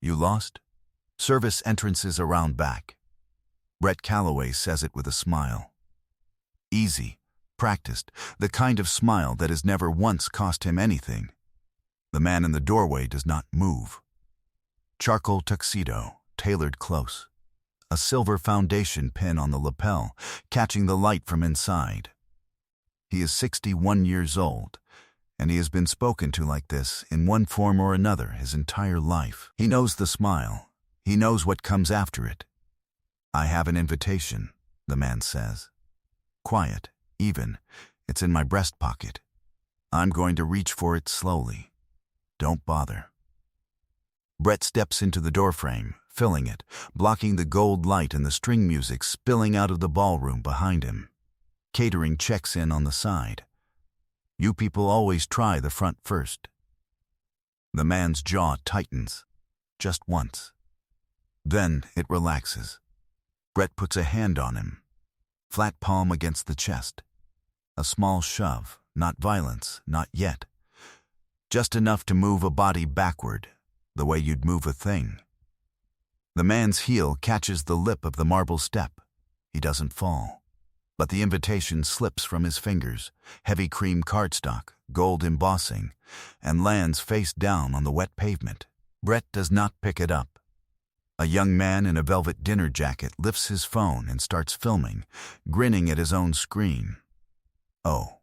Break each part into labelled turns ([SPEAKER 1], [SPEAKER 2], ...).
[SPEAKER 1] You lost? Service entrances around back. Brett Calloway says it with a smile. Easy, practiced, the kind of smile that has never once cost him anything. The man in the doorway does not move. Charcoal tuxedo, tailored close. A silver foundation pin on the lapel, catching the light from inside. He is 61 years old, and he has been spoken to like this in one form or another his entire life. He knows the smile. He knows what comes after it. I have an invitation, the man says. Quiet, even. It's in my breast pocket. I'm going to reach for it slowly. Don't bother. Brett steps into the doorframe, filling it, blocking the gold light and the string music spilling out of the ballroom behind him. Catering checks in on the side. You people always try the front first. The man's jaw tightens, just once. Then it relaxes. Brett puts a hand on him, flat palm against the chest. A small shove, not violence, not yet. Just enough to move a body backward, the way you'd move a thing. The man's heel catches the lip of the marble step. He doesn't fall. But the invitation slips from his fingers, heavy cream cardstock, gold embossing, and lands face down on the wet pavement. Brett does not pick it up. A young man in a velvet dinner jacket lifts his phone and starts filming, grinning at his own screen. Oh,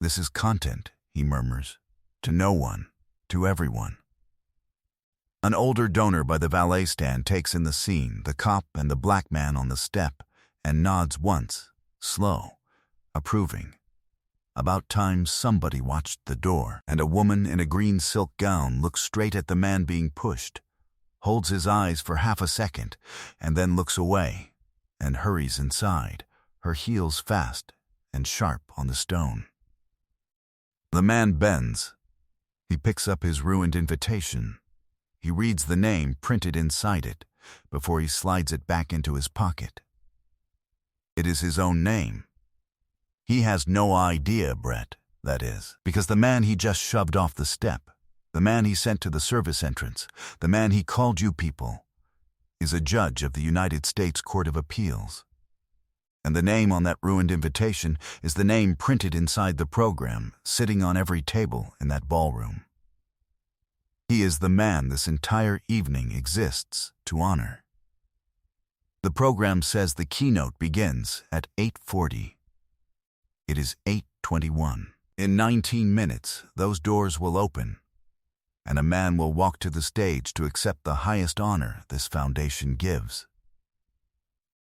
[SPEAKER 1] this is content, he murmurs. To no one, to everyone. An older donor by the valet stand takes in the scene, the cop and the black man on the step, and nods once, slow, approving. About time somebody watched the door, and a woman in a green silk gown looks straight at the man being pushed, holds his eyes for half a second, and then looks away, and hurries inside, her heels fast and sharp on the stone. The man bends. He picks up his ruined invitation. He reads the name printed inside it before he slides it back into his pocket. It is his own name. He has no idea, Brett, that is, because the man he just shoved off the step, the man he sent to the service entrance, the man he called you people, is a judge of the United States Court of Appeals. And the name on that ruined invitation is the name printed inside the program, sitting on every table in that ballroom. He is the man this entire evening exists to honor. The program says the keynote begins at 8:40. It is 8:21. In 19 minutes, those doors will open, and a man will walk to the stage to accept the highest honor this foundation gives.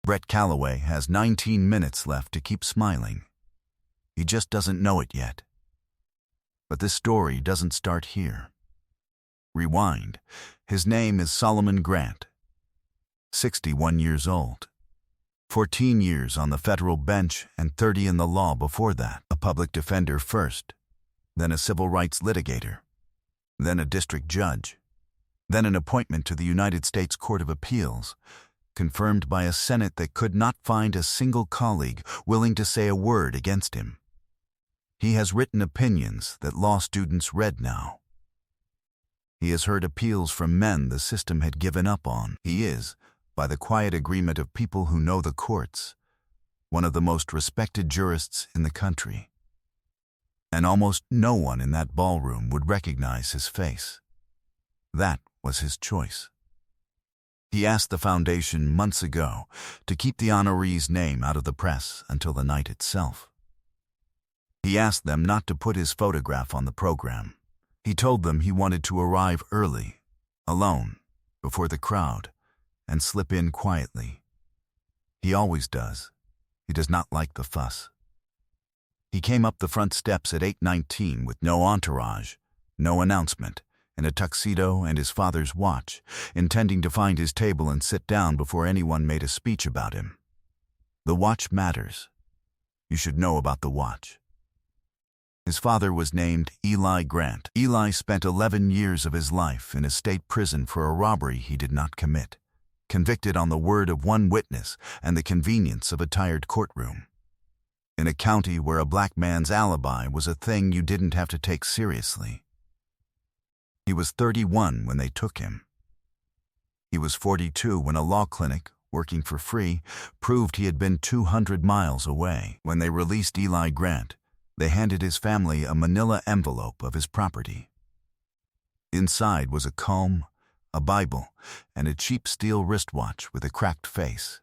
[SPEAKER 1] Brett Calloway has 19 minutes left to keep smiling. He just doesn't know it yet. But this story doesn't start here. Rewind. His name is Solomon Grant. 61 years old. 14 years on the federal bench and 30 in the law before that. A public defender first, then a civil rights litigator, then a district judge, then an appointment to the United States Court of Appeals, confirmed by a Senate that could not find a single colleague willing to say a word against him. He has written opinions that law students read now. He has heard appeals from men the system had given up on. He is, by the quiet agreement of people who know the courts, one of the most respected jurists in the country. And almost no one in that ballroom would recognize his face. That was his choice. He asked the foundation months ago to keep the honoree's name out of the press until the night itself. He asked them not to put his photograph on the program. He told them he wanted to arrive early, alone, before the crowd, and slip in quietly. He always does. He does not like the fuss. He came up the front steps at 8:19 with no entourage, no announcement, in a tuxedo and his father's watch, intending to find his table and sit down before anyone made a speech about him. The watch matters. You should know about the watch. His father was named Eli Grant. Eli spent 11 years of his life in a state prison for a robbery he did not commit, convicted on the word of one witness and the convenience of a tired courtroom. In a county where a black man's alibi was a thing you didn't have to take seriously. He was 31 when they took him. was 42 when a law clinic, working for free, proved he had been 200 miles away. When they released Eli Grant, they handed his family a manila envelope of his property. Inside was a comb, a Bible, and a cheap steel wristwatch with a cracked face,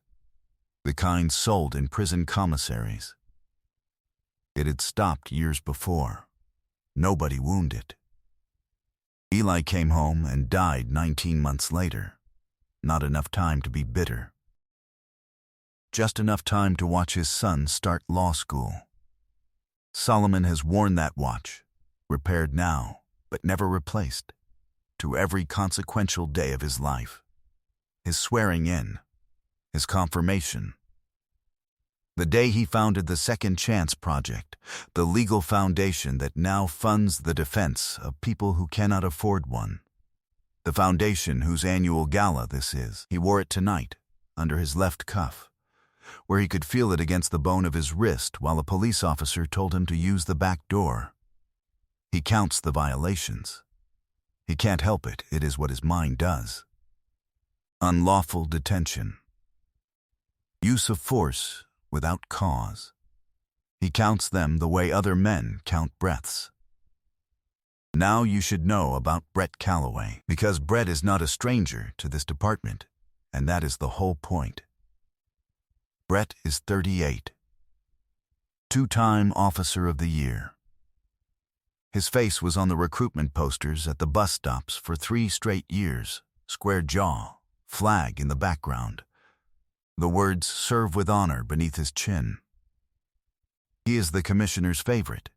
[SPEAKER 1] the kind sold in prison commissaries. It had stopped years before. Nobody wounded. Eli came home and died 19 months later. Not enough time to be bitter. Just enough time to watch his son start law school. Solomon has worn that watch, repaired now, but never replaced, to every consequential day of his life. His swearing in, his confirmation. The day he founded the Second Chance Project, the legal foundation that now funds the defense of people who cannot afford one. The foundation whose annual gala this is. He wore it tonight, under his left cuff, where he could feel it against the bone of his wrist while a police officer told him to use the back door. He counts the violations. He can't help it, it is what his mind does. Unlawful detention. Use of force without cause. He counts them the way other men count breaths. Now you should know about Brett Calloway, because Brett is not a stranger to this department, and that is the whole point. Brett is 38. Two-time Officer of the Year. His face was on the recruitment posters at the bus stops for 3 straight years, square jaw, flag in the background. The words "serve with honor" beneath his chin. He is the commissioner's favorite,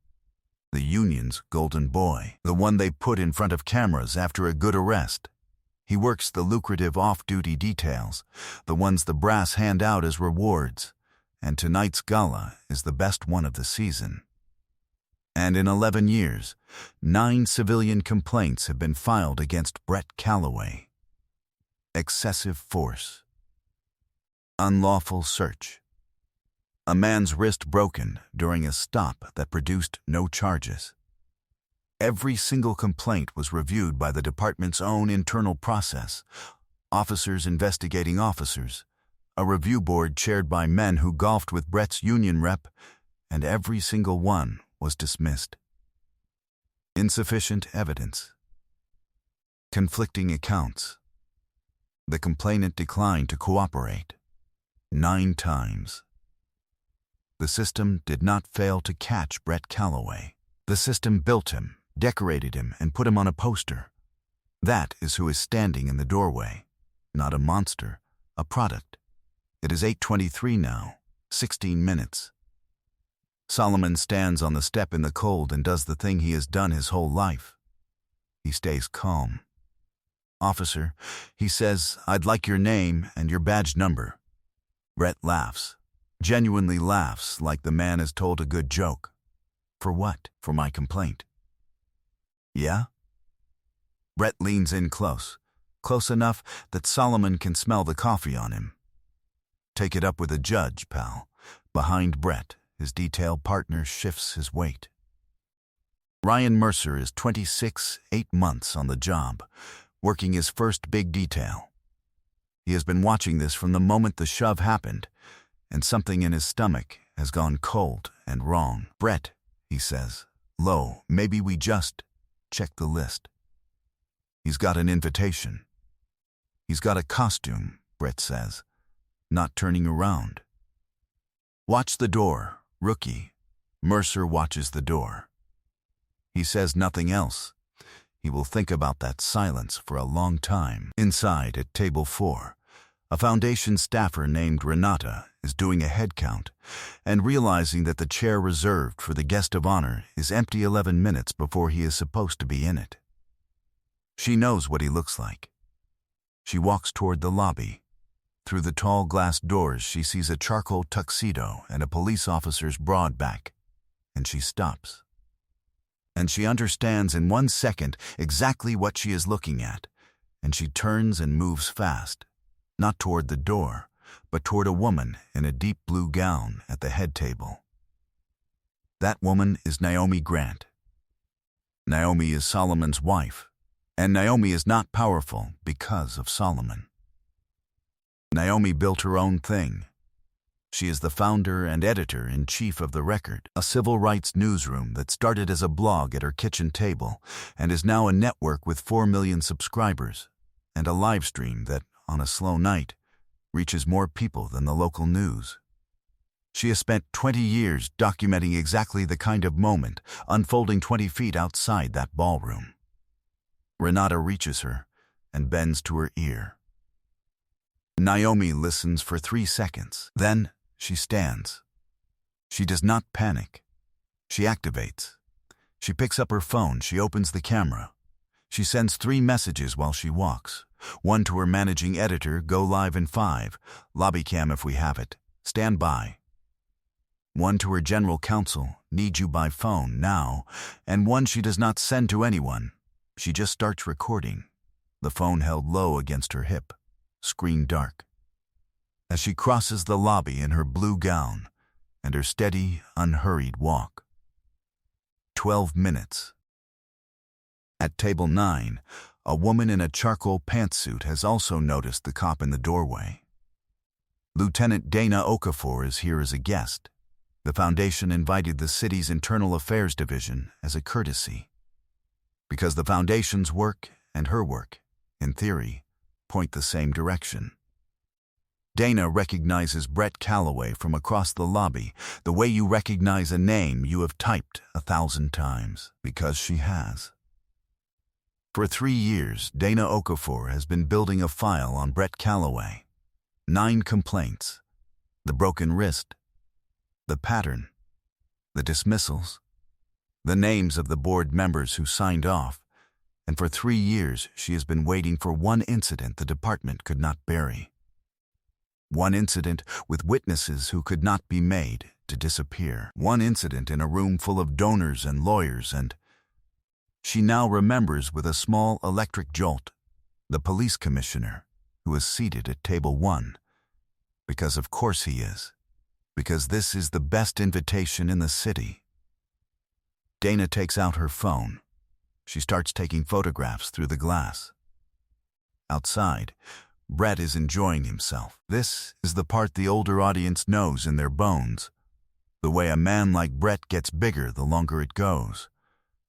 [SPEAKER 1] the union's golden boy, the one they put in front of cameras after a good arrest. He works the lucrative off-duty details, the ones the brass hand out as rewards, and tonight's gala is the best one of the season. And in 11 years, 9 civilian complaints have been filed against Brett Calloway. Excessive force. Unlawful search. A man's wrist broken during a stop that produced no charges. Every single complaint was reviewed by the department's own internal process, officers investigating officers, a review board chaired by men who golfed with Brett's union rep, and every single one was dismissed. Insufficient evidence. Conflicting accounts. The complainant declined to cooperate 9 times. The system did not fail to catch Brett Calloway. The system built him, decorated him, and put him on a poster. That is who is standing in the doorway. Not a monster, a product. It is 8:23 now, 16 minutes. Solomon stands on the step in the cold and does the thing he has done his whole life. He stays calm. "Officer," he says, "I'd like your name and your badge number." Brett laughs, genuinely laughs like the man has told a good joke. "For what?" "For my complaint." "Yeah?" Brett leans in close enough that Solomon can smell the coffee on him. "Take it up with a judge, pal." Behind Brett, his detail partner shifts his weight. Ryan Mercer is 26, 8 months on the job, working his first big detail. He has been watching this from the moment the shove happened, and something in his stomach has gone cold and wrong. "Brett," he says, low, "maybe we just check the list." He's got an invitation. He's got a costume, Brett says, not turning around. "Watch the door, rookie." Mercer watches the door. He says nothing else. He will think about that silence for a long time. Inside at table 4, a foundation staffer named Renata is doing a head count and realizing that the chair reserved for the guest of honor is empty 11 minutes before he is supposed to be in it. She knows what he looks like. She walks toward the lobby. Through the tall glass doors, she sees a charcoal tuxedo and a police officer's broad back, and she stops. And she understands in 1 second exactly what she is looking at, and she turns and moves fast, not toward the door, but toward a woman in a deep blue gown at the head table. That woman is Naomi Grant. Naomi is Solomon's wife, and Naomi is not powerful because of Solomon. Naomi built her own thing. She is the founder and editor-in-chief of The Record, a civil rights newsroom that started as a blog at her kitchen table and is now a network with 4 million subscribers and a live stream that, on a slow night, reaches more people than the local news. She has spent 20 years documenting exactly the kind of moment unfolding 20 feet outside that ballroom. Renata reaches her and bends to her ear. Naomi listens for 3 seconds. Then she stands. She does not panic. She activates. She picks up her phone. She opens the camera. She sends 3 messages while she walks. One to her managing editor, go live in 5, lobby cam if we have it, stand by. One to her general counsel, need you by phone now, and one she does not send to anyone. She just starts recording, the phone held low against her hip, screen dark. As she crosses the lobby in her blue gown and her steady, unhurried walk. 12 minutes. At table 9, a woman in a charcoal pantsuit has also noticed the cop in the doorway. Lieutenant Dana Okafor is here as a guest. The foundation invited the city's Internal Affairs Division as a courtesy. Because the foundation's work and her work, in theory, point the same direction. Dana recognizes Brett Calloway from across the lobby, the way you recognize a name you have typed 1,000 times, because she has. For 3 years, Dana Okafor has been building a file on Brett Calloway. 9 complaints, the broken wrist, the pattern, the dismissals, the names of the board members who signed off, and for 3 years she has been waiting for one incident the department could not bury. One incident with witnesses who could not be made to disappear. One incident in a room full of donors and lawyers, and she now remembers with a small electric jolt the police commissioner who is seated at table 1. Because of course he is. Because this is the best invitation in the city. Dana takes out her phone. She starts taking photographs through the glass. Outside, Brett is enjoying himself. This is the part the older audience knows in their bones. The way a man like Brett gets bigger the longer it goes.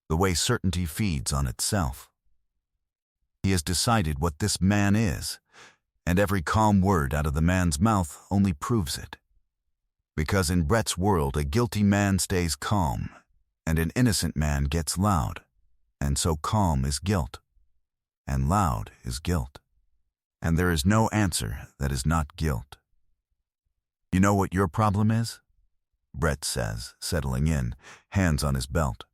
[SPEAKER 1] The way certainty feeds on itself. He has decided what this man is, and every calm word out of the man's mouth only proves it. Because in Brett's world, a guilty man stays calm, and an innocent man gets loud, and so calm is guilt, and loud is guilt. And there is no answer that is not guilt. You know what your problem is? Brett says, settling in, hands on his belt.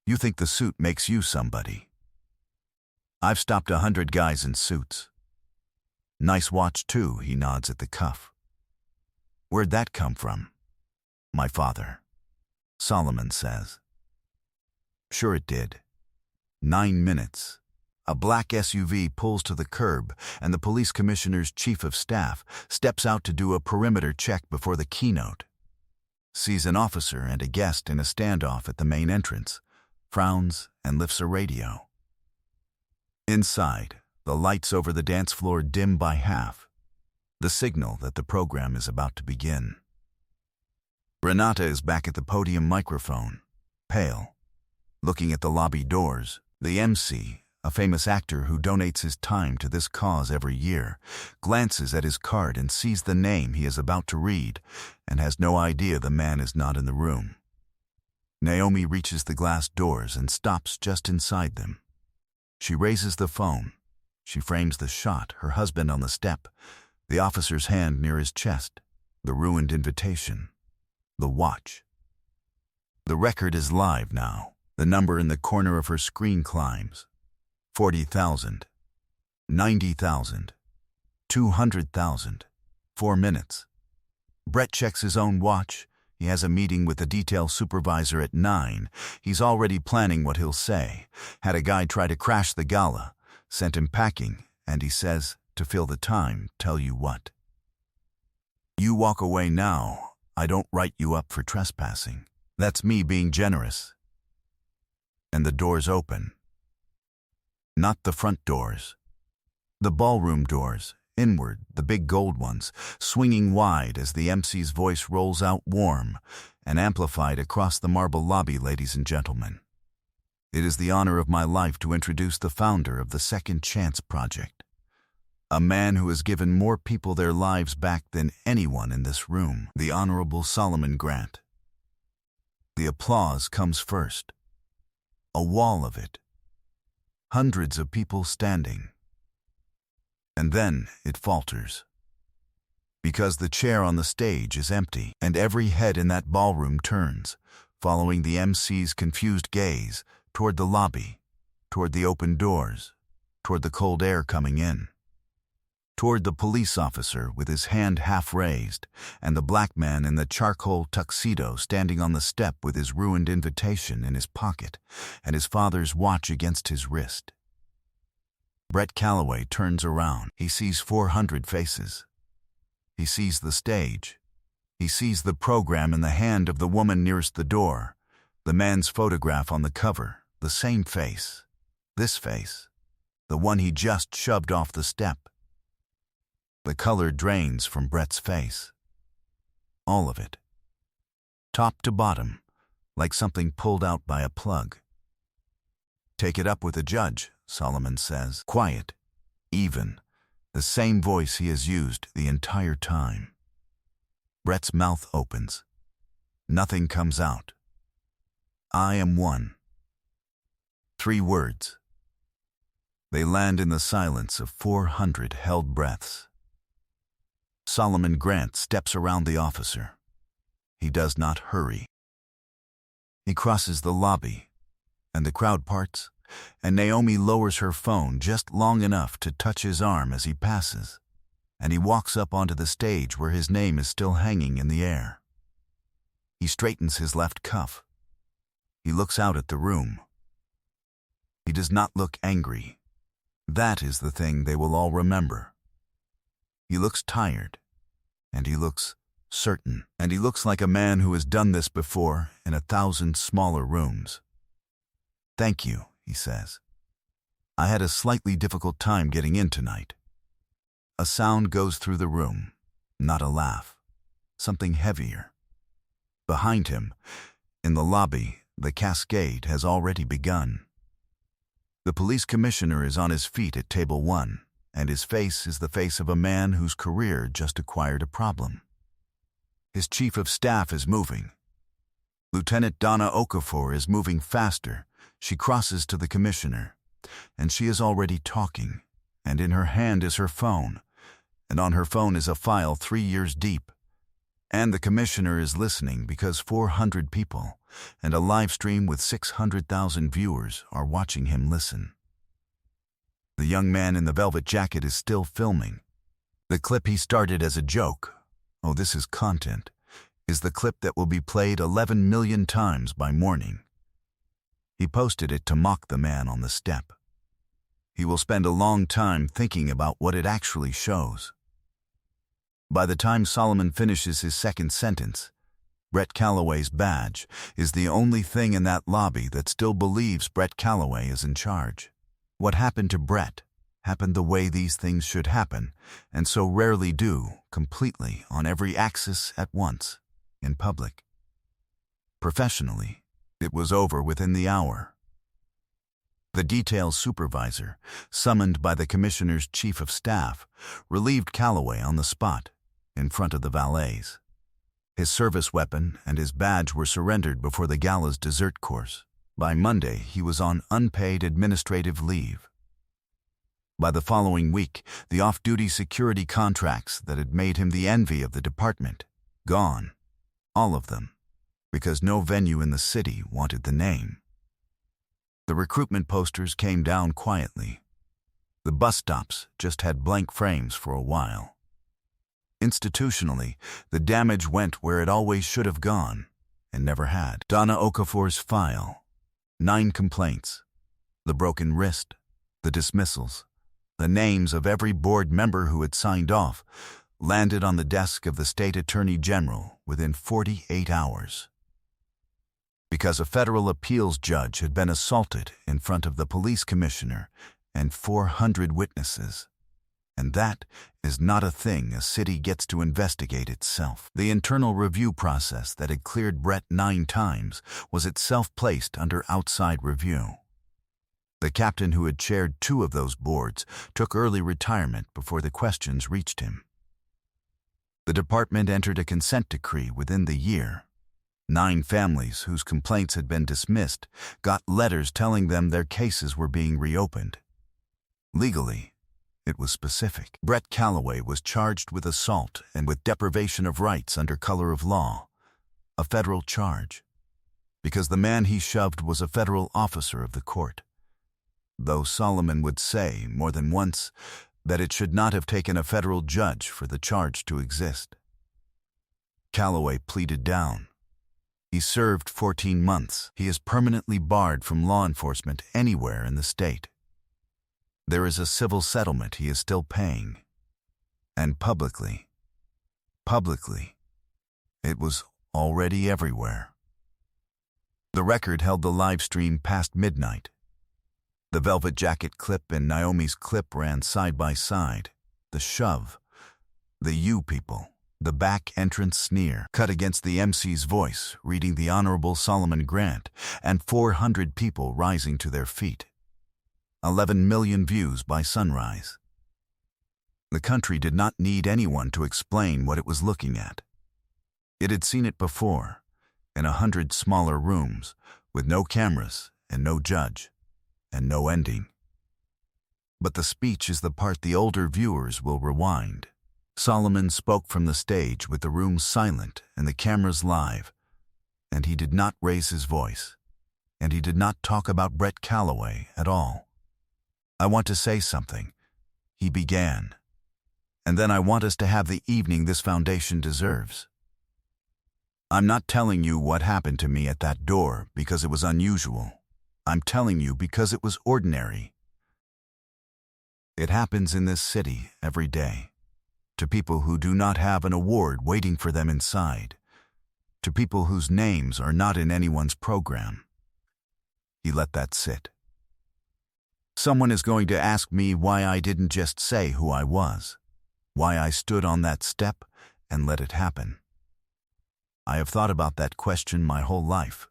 [SPEAKER 1] You think the suit makes you somebody. I've stopped 100 guys in suits. Nice watch too, he nods at the cuff. Where'd that come from? My father. Solomon says. Sure it did. 9 minutes. A black SUV pulls to the curb, and the police commissioner's chief of staff steps out to do a perimeter check before the keynote. Sees an officer and a guest in a standoff at the main entrance, frowns and lifts a radio. Inside, the lights over the dance floor dim by half, the signal that the program is about to begin. Renata is back at the podium microphone, pale, looking at the lobby doors. The MC, a famous actor who donates his time to this cause every year, glances at his card and sees the name he is about to read and has no idea the man is not in the room. Naomi reaches the glass doors and stops just inside them. She raises the phone. She frames the shot, her husband on the step, the officer's hand near his chest, the ruined invitation, the watch. The record is live now. The number in the corner of her screen climbs. 40,000, 90,000, 200,000, 4 minutes. Brett checks his own watch. He has a meeting with the detail supervisor at 9. He's already planning what he'll say. Had a guy try to crash the gala, sent him packing, and he says, to fill the time, tell you what. You walk away now, I don't write you up for trespassing. That's me being generous. And the doors open. Not the front doors. The ballroom doors, inward, the big gold ones, swinging wide as the MC's voice rolls out warm and amplified across the marble lobby, ladies and gentlemen. It is the honor of my life to introduce the founder of the Second Chance Project, a man who has given more people their lives back than anyone in this room, the Honorable Solomon Grant. The applause comes first, a wall of it, hundreds of people standing. And then it falters, because the chair on the stage is empty, and every head in that ballroom turns, following the MC's confused gaze, toward the lobby, toward the open doors, toward the cold air coming in, toward the police officer with his hand half raised, and the black man in the charcoal tuxedo standing on the step with his ruined invitation in his pocket and his father's watch against his wrist. Brett Calloway turns around. He sees 400 faces. He sees the stage. He sees the program in the hand of the woman nearest the door, the man's photograph on the cover, the same face, this face, the one he just shoved off the step. The color drains from Brett's face. All of it. Top to bottom, like something pulled out by a plug. "Take it up with the judge," Solomon says. Quiet, even, the same voice he has used the entire time. Brett's mouth opens. Nothing comes out. "I am one." 3 words. They land in the silence of 400 held breaths. Solomon Grant steps around the officer. He does not hurry. He crosses the lobby, and the crowd parts, and Naomi lowers her phone just long enough to touch his arm as he passes, and he walks up onto the stage where his name is still hanging in the air. He straightens his left cuff. He looks out at the room. He does not look angry. That is the thing they will all remember. He looks tired, and he looks certain, and he looks like a man who has done this before in 1,000 smaller rooms. "Thank you," he says. "I had a slightly difficult time getting in tonight." A sound goes through the room, not a laugh, something heavier. Behind him, in the lobby, the cascade has already begun. The police commissioner is on his feet at table 1, and his face is the face of a man whose career just acquired a problem. His chief of staff is moving. Lieutenant Donna Okafor is moving faster. She crosses to the commissioner, and she is already talking, and in her hand is her phone, and on her phone is a file 3 years deep. And the commissioner is listening because 400 people and a live stream with 600,000 viewers are watching him listen. The young man in the velvet jacket is still filming. The clip he started as a joke, "Oh, this is content," is the clip that will be played 11 million times by morning. He posted it to mock the man on the step. He will spend a long time thinking about what it actually shows. By the time Solomon finishes his second sentence, Brett Calloway's badge is the only thing in that lobby that still believes Brett Calloway is in charge. What happened to Brett happened the way these things should happen, and so rarely do, completely, on every axis at once, in public. Professionally, it was over within the hour. The detail supervisor, summoned by the commissioner's chief of staff, relieved Calloway on the spot, in front of the valets. His service weapon and his badge were surrendered before the gala's dessert course. By Monday, he was on unpaid administrative leave. By the following week, the off-duty security contracts that had made him the envy of the department, gone. All of them, because no venue in the city wanted the name. The recruitment posters came down quietly. The bus stops just had blank frames for a while. Institutionally, the damage went where it always should have gone, and never had. Donna Okafor's file. 9 complaints. The broken wrist. The dismissals. The names of every board member who had signed off landed on the desk of the state attorney general within 48 hours. Because a federal appeals judge had been assaulted in front of the police commissioner and 400 witnesses, And that is not a thing a city gets to investigate itself. The internal review process that had cleared Brett 9 times was itself placed under outside review. The captain who had chaired 2 of those boards took early retirement before the questions reached him. The department entered a consent decree within the year. 9 families whose complaints had been dismissed got letters telling them their cases were being reopened. Legally, it was specific. Brett Calloway was charged with assault and with deprivation of rights under color of law, a federal charge, because the man he shoved was a federal officer of the court. Though Solomon would say more than once that it should not have taken a federal judge for the charge to exist. Calloway pleaded down. He served 14 months. He is permanently barred from law enforcement anywhere in the state. There is a civil settlement he is still paying. And publicly, it was already everywhere. The record held the live stream past midnight. The Velvet Jacket clip and Naomi's clip ran side by side. The shove, the "you people," the back entrance sneer cut against the MC's voice reading the Honorable Solomon Grant, and 400 people rising to their feet. 11 million views by sunrise. The country did not need anyone to explain what it was looking at. It had seen it before, in 100 smaller rooms, with no cameras and no judge, and no ending. But the speech is the part the older viewers will rewind. Solomon spoke from the stage with the room silent and the cameras live, and he did not raise his voice, and he did not talk about Brett Calloway at all. "I want to say something," he began, "and then I want us to have the evening this foundation deserves. I'm not telling you what happened to me at that door because it was unusual. I'm telling you because it was ordinary. It happens in this city every day, to people who do not have an award waiting for them inside, to people whose names are not in anyone's program." He let that sit. "Someone is going to ask me why I didn't just say who I was, why I stood on that step and let it happen. I have thought about that question my whole life,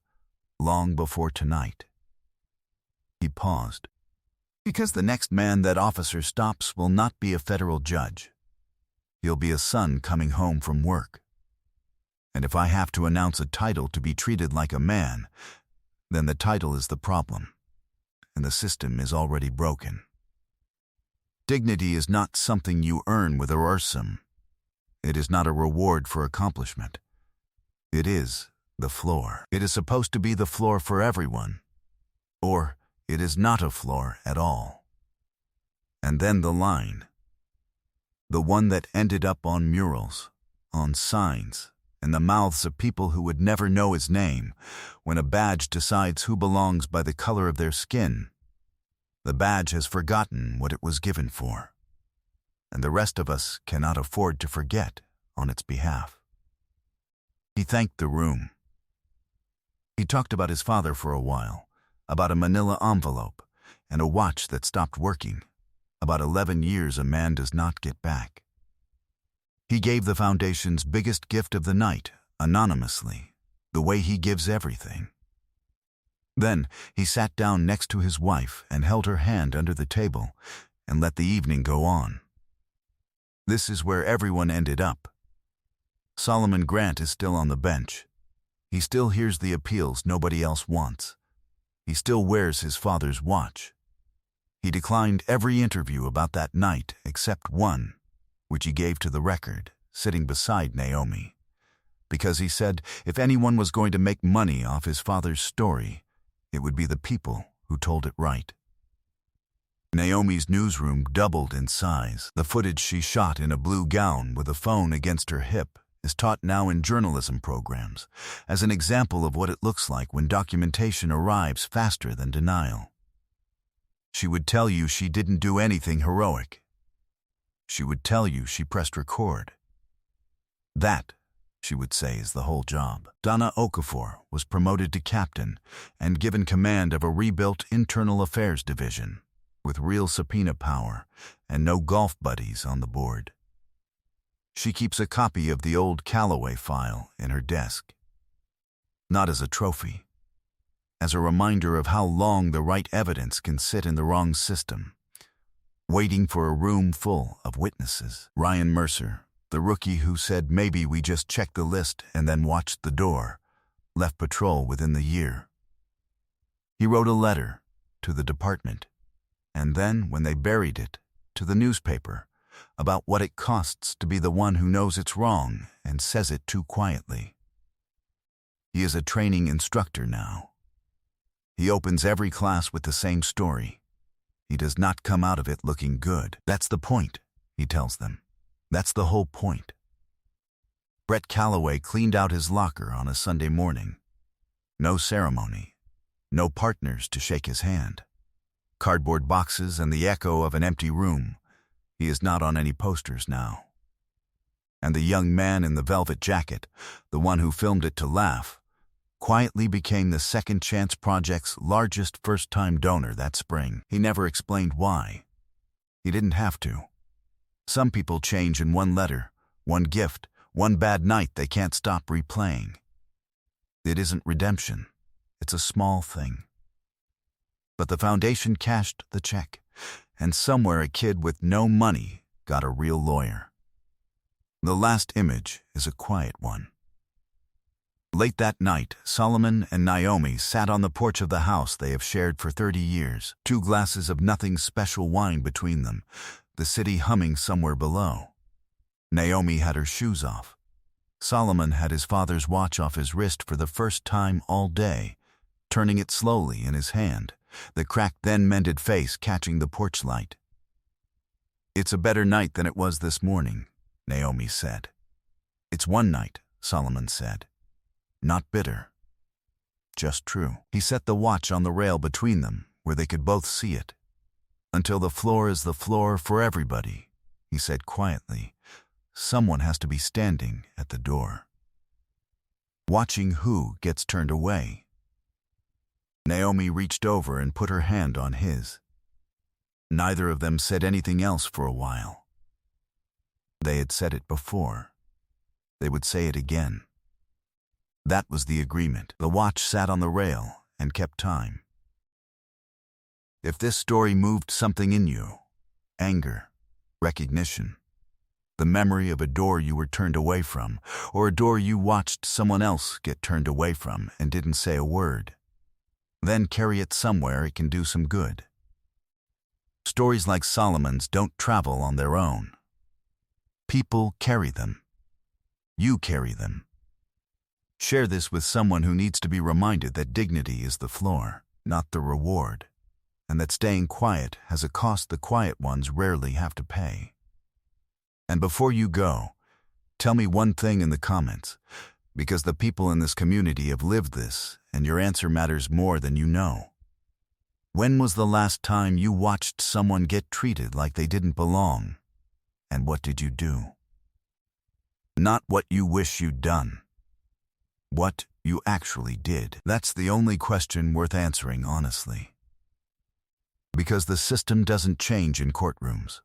[SPEAKER 1] long before tonight." He paused. "Because the next man that officer stops will not be a federal judge. He'll be a son coming home from work. And if I have to announce a title to be treated like a man, then the title is the problem. And the system is already broken. Dignity is not something you earn with a ursum. It is not a reward for accomplishment. It is the floor. It is supposed to be the floor for everyone. Or it is not a floor at all." And then the line. The one that ended up on murals, on signs, in the mouths of people who would never know his name, when a badge decides who belongs by the color of their skin. The badge has forgotten what it was given for, and the rest of us cannot afford to forget on its behalf. He thanked the room. He talked about his father for a while, about a manila envelope, and a watch that stopped working, about 11 years a man does not get back. He gave the foundation's biggest gift of the night, anonymously, the way he gives everything. Then he sat down next to his wife and held her hand under the table and let the evening go on. This is where everyone ended up. Solomon Grant is still on the bench. He still hears the appeals nobody else wants. He still wears his father's watch. He declined every interview about that night except one, which he gave to the Record, sitting beside Naomi, because he said if anyone was going to make money off his father's story, it would be the people who told it right. Naomi's newsroom doubled in size. The footage she shot in a blue gown with a phone against her hip is taught now in journalism programs as an example of what it looks like when documentation arrives faster than denial. She would tell you she didn't do anything heroic. She would tell you she pressed record. That, she would say, is the whole job. Donna Okafor was promoted to captain and given command of a rebuilt internal affairs division, with real subpoena power and no golf buddies on the board. She keeps a copy of the old Callaway file in her desk. Not as a trophy, as a reminder of how long the right evidence can sit in the wrong system, waiting for a room full of witnesses. Ryan Mercer, the rookie who said maybe we just checked the list and then watched the door, left patrol within the year. He wrote a letter to the department, and then, when they buried it, to the newspaper, about what it costs to be the one who knows it's wrong and says it too quietly. He is a training instructor now. He opens every class with the same story. He does not come out of it looking good. That's the point, he tells them. That's the whole point. Brett Callaway cleaned out his locker on a Sunday morning. No ceremony. No partners to shake his hand. Cardboard boxes and the echo of an empty room. He is not on any posters now. And the young man in the velvet jacket, the one who filmed it to laugh, quietly became the Second Chance Project's largest first-time donor that spring. He never explained why. He didn't have to. Some people change in one letter, one gift, one bad night they can't stop replaying. It isn't redemption. It's a small thing. But the foundation cashed the check, and somewhere a kid with no money got a real lawyer. The last image is a quiet one. Late that night, Solomon and Naomi sat on the porch of the house they have shared for 30 years, 2 glasses of nothing special wine between them, the city humming somewhere below. Naomi had her shoes off. Solomon had his father's watch off his wrist for the first time all day, turning it slowly in his hand, the cracked then-mended face catching the porch light. "It's a better night than it was this morning," Naomi said. "It's one night," Solomon said. "Not bitter. Just true." He set the watch on the rail between them, where they could both see it. "Until the floor is the floor for everybody," he said quietly. "Someone has to be standing at the door, watching who gets turned away." Naomi reached over and put her hand on his. Neither of them said anything else for a while. They had said it before. They would say it again. That was the agreement. The watch sat on the rail and kept time. If this story moved something in you, anger, recognition, the memory of a door you were turned away from, or a door you watched someone else get turned away from and didn't say a word, then carry it somewhere it can do some good. Stories like Solomon's don't travel on their own. People carry them. You carry them. Share this with someone who needs to be reminded that dignity is the floor, not the reward, and that staying quiet has a cost the quiet ones rarely have to pay. And before you go, tell me one thing in the comments, because the people in this community have lived this, and your answer matters more than you know. When was the last time you watched someone get treated like they didn't belong? And what did you do? Not what you wish you'd done. What you actually did. That's the only question worth answering honestly. Because the system doesn't change in courtrooms.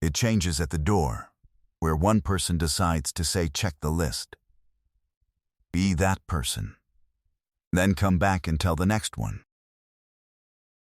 [SPEAKER 1] It changes at the door, where one person decides to say check the list. Be that person. Then come back and tell the next one.